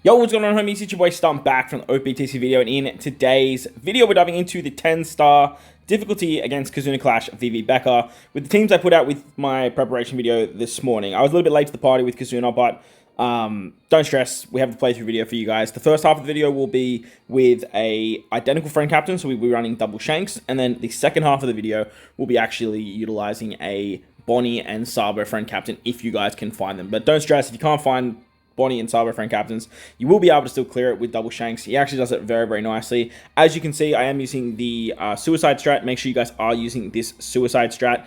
Yo, what's going on, homies? It's your boy Stump back from the OPTC video, and in today's video, we're diving into the 10-star difficulty against KIZUNA Clash VIVI BECCA with the teams I put out with my preparation video this morning. I was a little bit late to the party with KIZUNA, but don't stress, we have the playthrough video for you guys. The first half of the video will be with a identical friend captain, so we'll be running double shanks, and then the second half of the video will be actually utilizing a Bonnie and Sabo friend captain if you guys can find them. But don't stress, if you can't find Bonnie and Sabo friend captains, you will be able to still clear it with double shanks. He actually does it very, very nicely. As you can see, I am using the suicide strat. Make sure you guys are using this suicide strat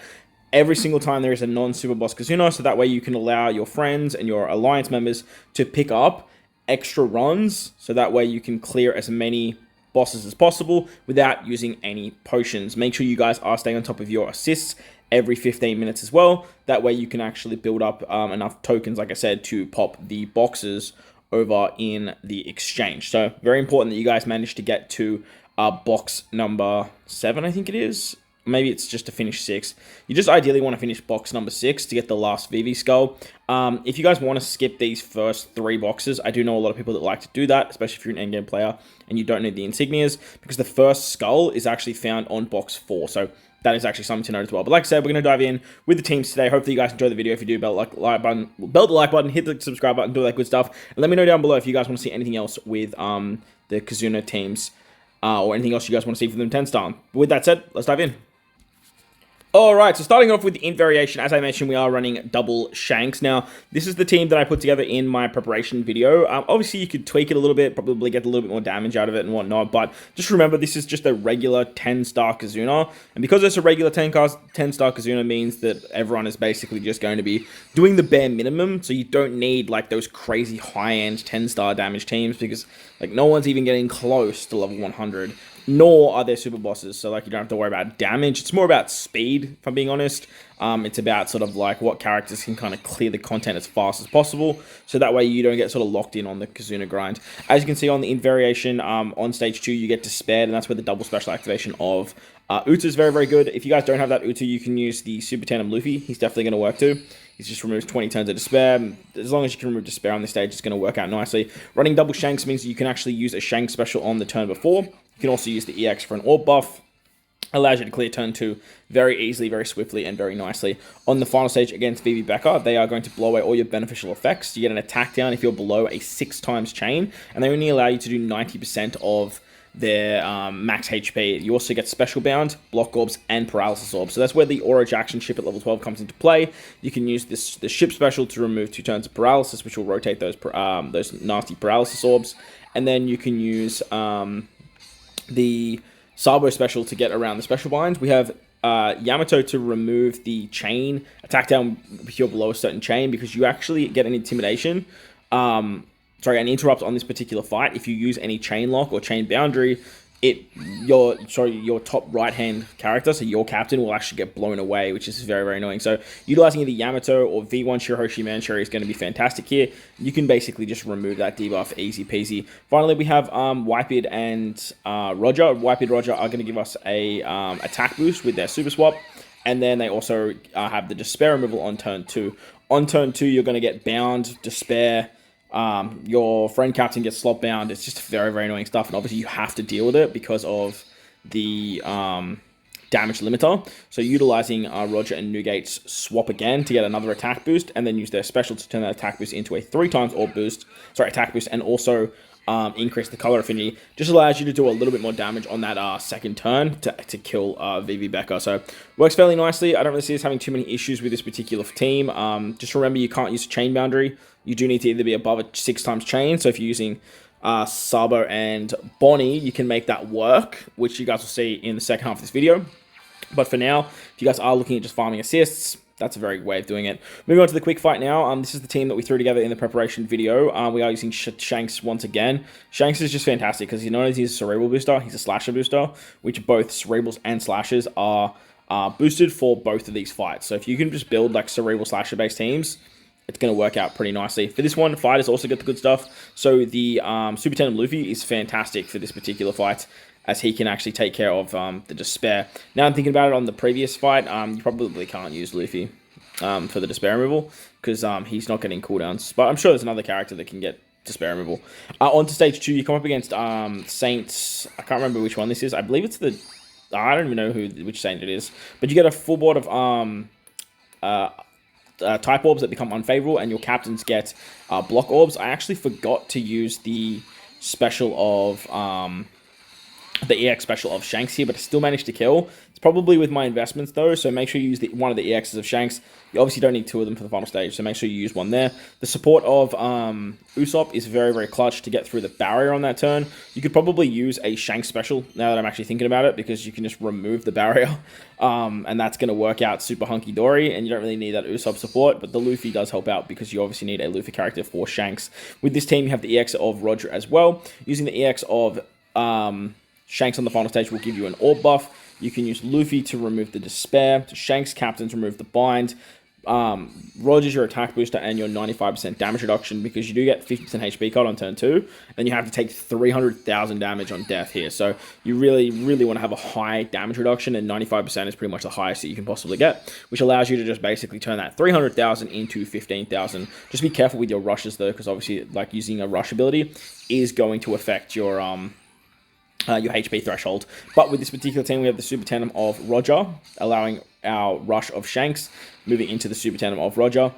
every single time there is a non-super boss KIZUNA, so that way you can allow your friends and your alliance members to pick up extra runs, so that way you can clear as many bosses as possible without using any potions. Make sure you guys are staying on top of your assists every 15 minutes as well. That way you can actually build up enough tokens, like I said, to pop the boxes over in the exchange. So very important that you guys manage to get to box number 7, I think it is. Maybe it's just to finish 6. You just ideally want to finish box number 6 to get the last VV skull. If you guys want to skip these first 3 boxes, I do know a lot of people that like to do that, especially if you're an endgame player and you don't need the insignias, because the first skull is actually found on box 4. So that is actually something to note as well. But like I said, we're going to dive in with the teams today. Hopefully you guys enjoy the video. If you do, belt the like button, hit the subscribe button, do all that good stuff. And let me know down below if you guys want to see anything else with the KIZUNA teams or anything else you guys want to see from them 10-star. But with that said, let's dive in. Alright, so starting off with the Invariation, as I mentioned, we are running double shanks. Now, this is the team that I put together in my preparation video. Obviously, you could tweak it a little bit, probably get a little bit more damage out of it and whatnot, but just remember, this is just a regular 10-star KIZUNA, and because it's a regular 10-star KIZUNA means that everyone is basically just going to be doing the bare minimum, so you don't need, like, those crazy high-end 10-star damage teams, because, like, no one's even getting close to level 100. Nor are there super bosses, so like you don't have to worry about damage. It's more about speed, if I'm being honest. It's about sort of like what characters can kind of clear the content as fast as possible, so that way you don't get sort of locked in on the KIZUNA grind. As you can see on the Invariation, on stage 2 you get Despaired, and that's where the double special activation of Uta is very, very good. If you guys don't have that Uta, you can use the Super Tandem Luffy. He's definitely going to work too. He just removes 20 turns of Despair. As long as you can remove Despair on this stage, it's going to work out nicely. Running double shanks means you can actually use a shank special on the turn before. You can also use the EX for an orb buff. Allows you to clear turn 2 very easily, very swiftly, and very nicely. On the final stage against VIVI BECCA, they are going to blow away all your beneficial effects. You get an attack down if you're below a 6x chain, and they only allow you to do 90% of their max HP. You also get Special Bound, Block Orbs, and Paralysis Orbs. So that's where the Aura Jackson ship at level 12 comes into play. You can use the ship special to remove 2 turns of Paralysis, which will rotate those nasty Paralysis Orbs. And then you can use the Sabo special to get around the special bind. We have Yamato to remove the chain, attack down if you're below a certain chain, because you actually get an intimidation, an interrupt on this particular fight. If you use any chain lock or chain boundary, your top right hand character, so your captain, will actually get blown away, which is very, very annoying. So utilizing either Yamato or V1 Shirahoshi Mancherry is going to be fantastic here. You can basically just remove that debuff easy peasy. Finally, we have Whitebeard and Roger. Whitebeard and Roger are going to give us a attack boost with their super swap, and then they also have the Despair removal on turn 2. On turn 2, you're going to get Bound, Despair. Your friend captain gets slot bound. It's just very, very annoying stuff, and obviously you have to deal with it because of the damage limiter. So utilizing Roger and Newgate's swap again to get another attack boost, and then use their special to turn that attack boost into a 3x orb boost, attack boost, and also increase the color affinity. Just allows you to do a little bit more damage on that second turn to kill VIVI BECCA. So works fairly nicely. I don't really see us having too many issues with this particular team. Just remember, you can't use a chain boundary. You do need to either be above a 6x chain. So if you're using Sabo and Bonnie, you can make that work, which you guys will see in the second half of this video. But for now, if you guys are looking at just farming assists, that's a very good way of doing it. Moving on to the quick fight now. This is the team that we threw together in the preparation video. We are using Shanks once again. Shanks is just fantastic because not only is he a Cerebral booster, he's a Slasher booster, which both Cerebrals and Slashers are boosted for both of these fights. So if you can just build like Cerebral Slasher-based teams, it's going to work out pretty nicely. For this one, Fighters also get the good stuff. So the Super Tandem Luffy is fantastic for this particular fight, as he can actually take care of the Despair. Now I'm thinking about it on the previous fight, you probably can't use Luffy for the Despair removal, because he's not getting cooldowns. But I'm sure there's another character that can get despair removal. On to stage 2, you come up against Saints. I can't remember which one this is. I believe it's the... I don't even know which Saint it is. But you get a full board of type orbs that become unfavorable, and your captains get block orbs. I actually forgot to use the special of... the EX special of Shanks here, but I still managed to kill. It's probably with my investments though, so make sure you use one of the EXs of Shanks. You obviously don't need 2 of them for the final stage, so make sure you use one there. The support of Usopp is very, very clutch to get through the barrier on that turn. You could probably use a Shanks special, now that I'm actually thinking about it, because you can just remove the barrier, and that's going to work out super hunky-dory, and you don't really need that Usopp support, but the Luffy does help out, because you obviously need a Luffy character for Shanks. With this team, you have the EX of Roger as well. Using the EX of... Shanks on the final stage will give you an orb buff. You can use Luffy to remove the despair. Shanks captains remove the bind. Roger's your attack booster and your 95% damage reduction, because you do get 50% HP cut on turn 2. And you have to take 300,000 damage on death here. So you really, really want to have a high damage reduction, and 95% is pretty much the highest that you can possibly get, which allows you to just basically turn that 300,000 into 15,000. Just be careful with your rushes though, because obviously like using a rush ability is going to affect your HP threshold. But with this particular team, we have the Super Tandem of Roger, allowing our rush of Shanks, moving into the Super Tandem of Roger.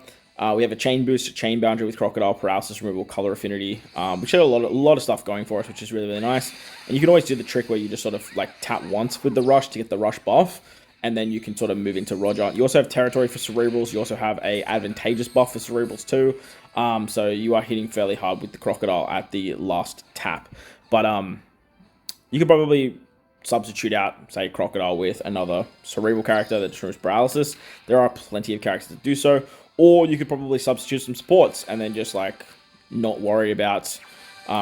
We have a chain boost, chain boundary with crocodile, paralysis removal, color affinity, which had a lot of stuff going for us, which is really, really nice. And you can always do the trick where you just sort of like tap once with the rush to get the rush buff, and then you can sort of move into Roger. You also have territory for cerebrals. You also have a advantageous buff for cerebrals too. So you are hitting fairly hard with the crocodile at the last tap. But you could probably substitute out, say, Crocodile with another cerebral character that destroys paralysis. There are plenty of characters that do so. Or you could probably substitute some supports and then just, like, not worry about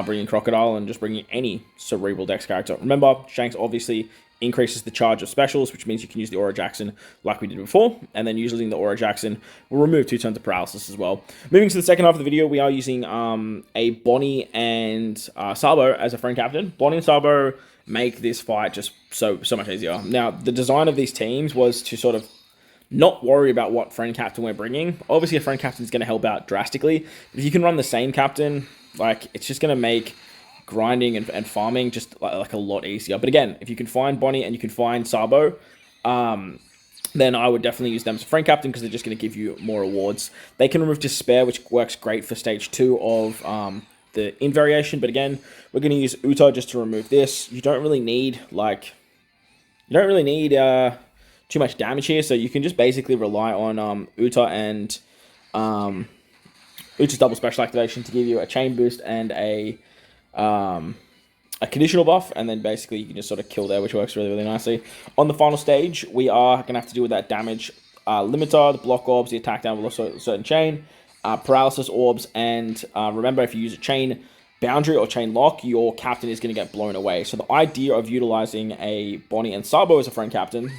bringing Crocodile and just bringing any cerebral dex character. Remember, Shanks obviously increases the charge of specials, which means you can use the Aura Jackson like we did before. And then using the Aura Jackson will remove 2 turns of paralysis as well. Moving to the second half of the video, we are using a Bonnie and Sabo as a friend captain. Bonnie and Sabo make this fight just so much easier. Now, the design of these teams was to sort of not worry about what friend captain we're bringing. Obviously, a friend captain is going to help out drastically. If you can run the same captain, like, it's just going to make grinding and farming just like a lot easier. But again, if you can find Bonnie and you can find Sabo, then I would definitely use them as a friend captain, because they're just going to give you more rewards. They can remove despair, which works great for stage 2 of the Invariation. But again, we're going to use Uta just to remove this. You don't really need too much damage here, so you can just basically rely on Uta and Uta's double special activation to give you a chain boost and a conditional buff, and then basically you can just sort of kill there, which works really, really nicely. On the final stage, we are going to have to deal with that damage limiter, the block orbs, the attack down with a certain chain, paralysis orbs, and remember, if you use a chain boundary or chain lock, your captain is going to get blown away. So the idea of utilizing a Bonnie and Sabo as a friend captain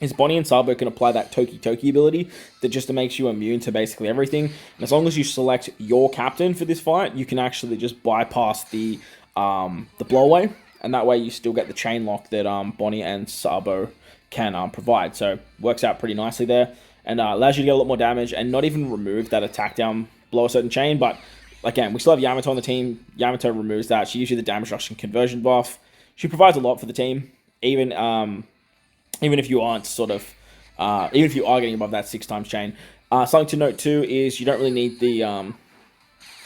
is Bonnie and Sabo can apply that Toki ability that just makes you immune to basically everything. And as long as you select your captain for this fight, you can actually just bypass the blowaway, and that way you still get the chain lock that Bonnie and Sabo can provide. So works out pretty nicely there, and allows you to get a lot more damage and not even remove that attack down blow a certain chain. But again, we still have Yamato on the team. Yamato removes that. She gives you the damage reduction conversion buff. She provides a lot for the team, even if you aren't sort of, even if you are getting above that 6 times chain. Something to note too is you don't really need the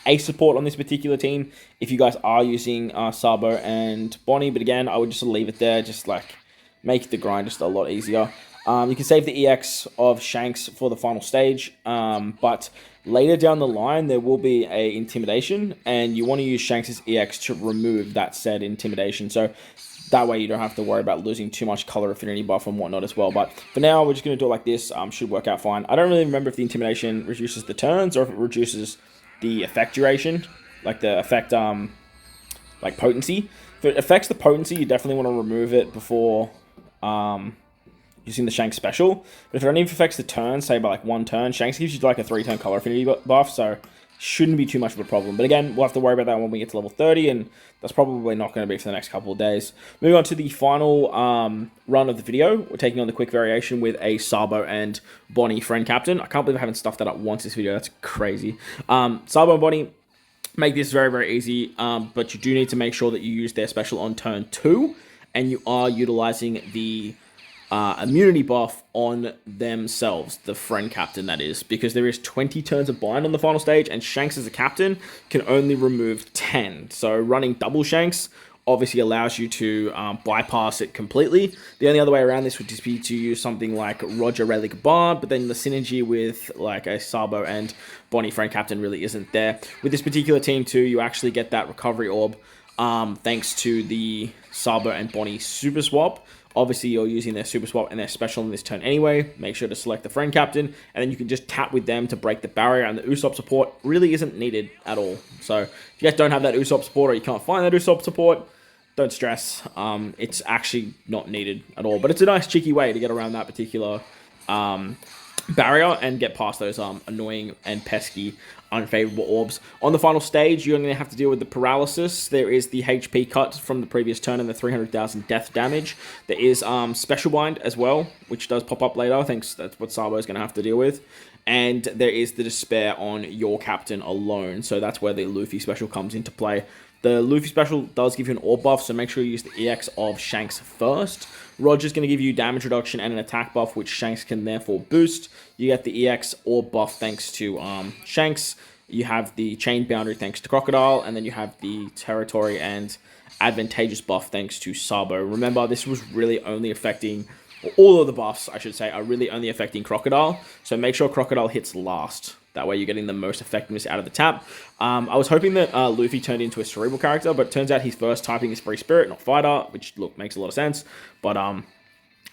ace support on this particular team if you guys are using Sabo and Bonnie. But again, I would just leave it there, just like make the grind just a lot easier. You can save the EX of Shanks for the final stage, but later down the line there will be a Intimidation, and you want to use Shanks' EX to remove that said Intimidation. So that way you don't have to worry about losing too much color affinity buff and whatnot as well. But for now, we're just going to do it like this. Should work out fine. I don't really remember if the Intimidation reduces the turns or if it reduces the effect duration, like the effect, like potency. If it affects the potency, you definitely want to remove it before using the Shanks special. But if it only affects the turn, say by like 1 turn, Shanks gives you like a 3-turn color affinity buff, so shouldn't be too much of a problem. But again, we'll have to worry about that when we get to level 30, and that's probably not going to be for the next couple of days. Moving on to the final run of the video, we're taking on the quick variation with a Sabo and Bonnie friend captain. I can't believe I haven't stuffed that up once this video. That's crazy. Sabo and Bonnie, make this very, very easy, but you do need to make sure that you use their special on turn 2, and you are utilizing the immunity buff on themselves, the friend captain that is, because there is 20 turns of bind on the final stage, and Shanks as a captain can only remove 10. So running double Shanks obviously allows you to bypass it completely. The only other way around this would just be to use something like Roger Relic Bard, but then the synergy with like a Sabo and Bonnie friend captain really isn't there. With this particular team too, you actually get that recovery orb thanks to the Sabo and Bonnie super swap. Obviously, you're using their super swap and their special in this turn anyway. Make sure to select the friend captain, and then you can just tap with them to break the barrier, and the Usopp support really isn't needed at all. So if you guys don't have that Usopp support, or you can't find that Usopp support, don't stress. It's actually not needed at all. But it's a nice cheeky way to get around that particular barrier and get past those annoying and pesky unfavorable orbs. On the final stage, you're going to have to deal with the paralysis. There is the HP cut from the previous turn and the 300,000 death damage. There is special bind as well, which does pop up later. I think that's what Sabo is going to have to deal with. And there is the despair on your captain alone. So that's where the Luffy special comes into play. The Luffy special does give you an orb buff, so make sure you use the EX of Shanks first. Roger's going to give you damage reduction and an attack buff, which Shanks can therefore boost. You get the EX orb buff thanks to Shanks. You have the chain boundary thanks to Crocodile, and then you have the territory and advantageous buff thanks to Sabo. Remember, this was really only affecting, or all of the buffs, I should say, are really only affecting Crocodile, so make sure Crocodile hits last. That way you're getting the most effectiveness out of the tap. I was hoping that Luffy turned into a cerebral character, but it turns out his first typing is free spirit, not fighter, which, look, makes a lot of sense. But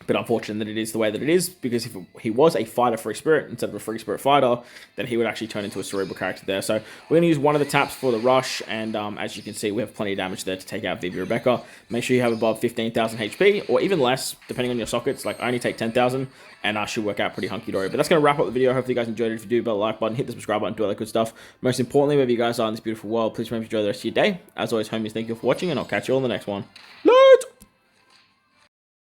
unfortunate that it is the way that it is, because if he was a fighter free spirit instead of a free spirit fighter, then he would actually turn into a cerebral character there. So we're going to use one of the taps for the rush, and as you can see, we have plenty of damage there to take out VIVI BECCA. Make sure you have above 15,000 HP, or even less, depending on your sockets. Like, I only take 10,000, and should work out pretty hunky-dory. But that's going to wrap up the video. Hopefully you guys enjoyed it. If you do, hit the like button, hit the subscribe button, do all that good stuff. Most importantly, wherever you guys are in this beautiful world, please remember to enjoy the rest of your day. As always, homies, thank you for watching, and I'll catch you all in the next one.